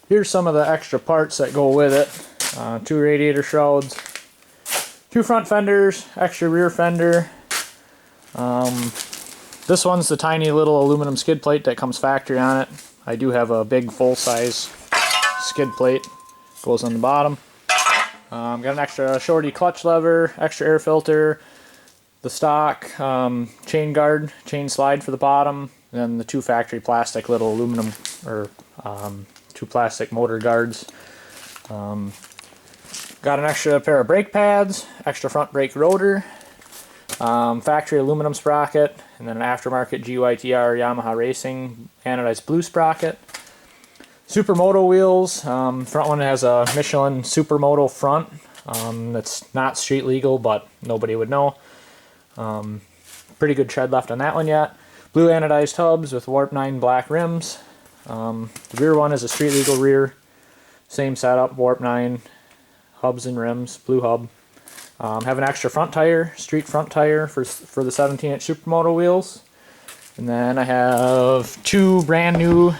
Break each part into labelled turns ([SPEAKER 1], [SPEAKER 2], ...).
[SPEAKER 1] Here's some of the extra parts that go with it. 2 radiator shrouds, 2 front fenders, extra rear fender. This one's the tiny little aluminum skid plate that comes factory on it. I do have a big full-size skid plate, goes on the bottom. Got an extra shorty clutch lever, extra air filter, the stock chain guard, chain slide for the bottom, and then the 2 factory plastic little aluminum or 2 plastic motor guards. Got an extra pair of brake pads, extra front brake rotor, factory aluminum sprocket, and then an aftermarket GYTR Yamaha Racing anodized blue sprocket. Supermoto wheels. Front one has a Michelin Supermoto front. That's not street legal, but nobody would know. Pretty good tread left on that one yet. Blue anodized hubs with Warp 9 black rims. The rear one is a street legal rear. Same setup, Warp 9 hubs and rims, blue hub. Have an extra front tire, street front tire for the 17-inch Supermoto wheels. And then I have 2 brand new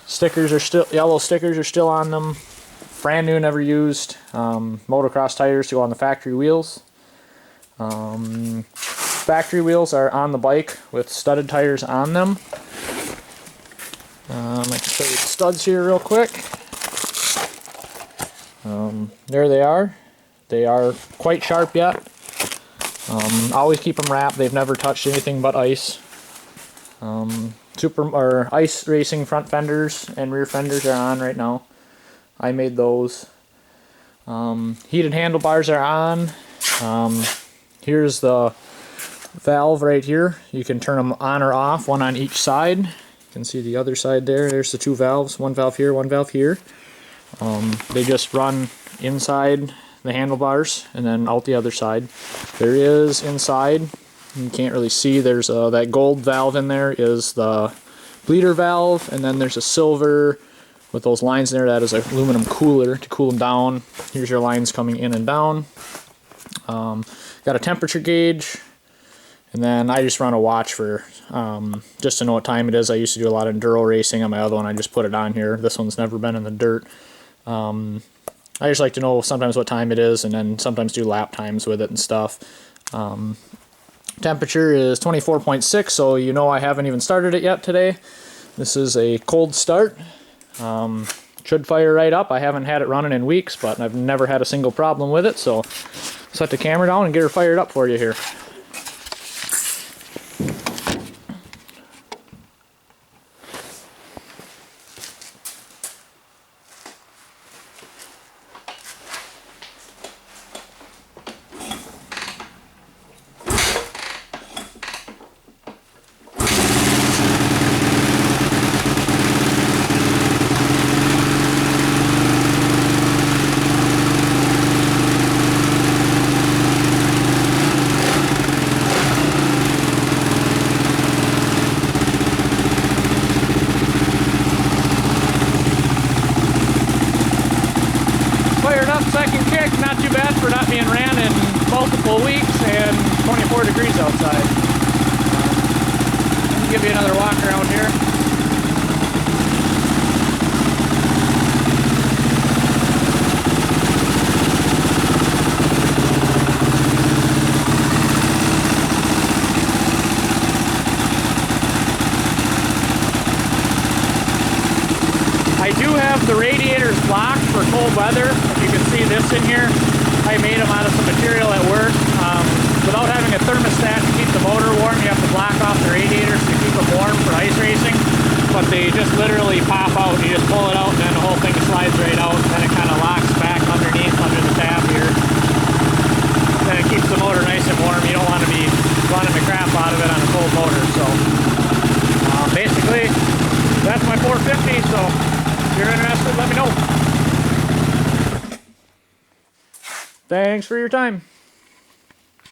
[SPEAKER 1] stickers, yellow stickers are still on them. Brand new, never used. Motocross tires to go on the factory wheels. Factory wheels are on the bike with studded tires on them. I can show you the studs here real quick. There they are. They are quite sharp yet. Always keep them wrapped. They've never touched anything but ice. Ice racing front fenders and rear fenders are on right now. I made those. Heated handlebars are on. Here's the valve right here. You can turn them on or off, one on each side. You can see the other side there. There's the 2 valves, one valve here, one valve here. They just run inside the handlebars and then out the other side. There is inside, you can't really see, there's that gold valve in there is the bleeder valve, and then there's a silver with those lines in there, that is an aluminum cooler to cool them down. Here's your lines coming in and down. Got a temperature gauge, and then I just run a watch for just to know what time it is. I used to do a lot of enduro racing on my other one. I just put it on here. This one's never been in the dirt. I just like to know sometimes what time it is, and then sometimes do lap times with it and stuff. Temperature is 24.6, so you know I haven't even started it yet today. This is a cold start. Should fire right up. I haven't had it running in weeks, but I've never had a single problem with it, so set the camera down and get her fired up for you here. Second kick, not too bad for not being ran in multiple weeks and 24 degrees outside. Let me give you another walk around here. I do have the radiators blocked for cold weather. If you can see this in here, I made them out of some material at work. Without having a thermostat to keep the motor warm, you have to block off the radiators to keep them warm for ice racing. But they just literally pop out. You just pull it out and then the whole thing slides right out. And then it kind of locks back underneath, under the tab here. Then it keeps the motor nice and warm. You don't want to be running the crap out of it on a cold motor. So basically, that's my 450. So if you're interested, let me know. Thanks for your time.